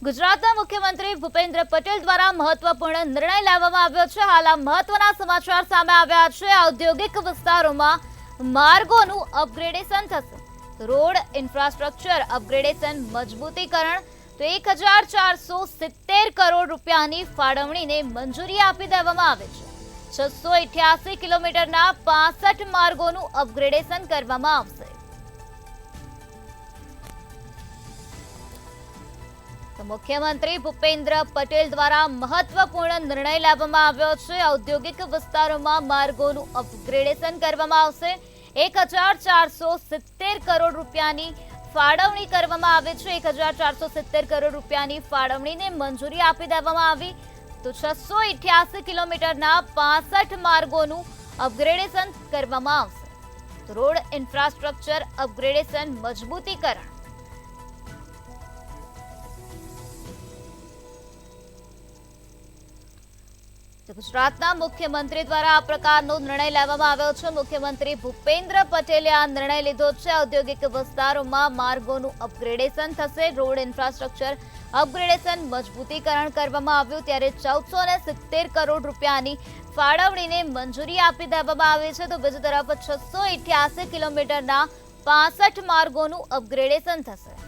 ગુજરાતના મુખ્યમંત્રી ભૂપેન્દ્ર પટેલ દ્વારા મહત્વપૂર્ણ નિર્ણય લેવામાં આવ્યો છે। હાલ આ મહત્વના સમાચાર સામે આવ્યા છે। ઔદ્યોગિક વિસ્તારોમાં માર્ગોનું અપગ્રેડેશન થશે। રોડ ઇન્ફ્રાસ્ટ્રક્ચર અપગ્રેડેશન મજબૂતીકરણ તો 1470 કરોડ રૂપિયાની ફાળવણીને મંજૂરી આપી દેવામાં આવી છે। 688 કિલોમીટરના 65 માર્ગોનું અપગ્રેડેશન કરવામાં આવશે। મુખ્યમંત્રી ભૂપેન્દ્ર પટેલ દ્વારા મહત્વપૂર્ણ નિર્ણય લેવામાં આવ્યો છે। ઔદ્યોગિક વિસ્તારોમાં માર્ગોનું અપગ્રેડેશન કરવામાં આવશે। 1470 કરોડ રૂપિયાની ફાળવણી કરવામાં આવી છે। 1470 કરોડ રૂપિયાની ફાળવણીને મંજૂરી આપી દેવામાં આવી તો 688 કિલોમીટરના 65 માર્ગોનું અપગ્રેડેશન કરવામાં આવશે। રોડ ઇન્ફ્રાસ્ટ્રક્ચર અપગ્રેડેશન મજબૂતીકરણ ગુજરાતના મુખ્યમંત્રી દ્વારા આ પ્રકારનો નિર્ણય લેવામાં આવ્યો છે। મુખ્યમંત્રી ભૂપેન્દ્ર પટેલે આ નિર્ણય લીધો છે। ઔદ્યોગિક વિસ્તારોમાં માર્ગોનું અપગ્રેડેશન થશે। રોડ ઇન્ફ્રાસ્ટ્રક્ચર અપગ્રેડેશન મજબૂતીકરણ કરવામાં આવ્યું ત્યારે 1470 કરોડ રૂપિયાની ફાળવણીને મંજૂરી આપી દેવામાં આવી છે। તો બીજી તરફ 688 કિલોમીટરના 65 માર્ગોનું અપગ્રેડેશન થશે।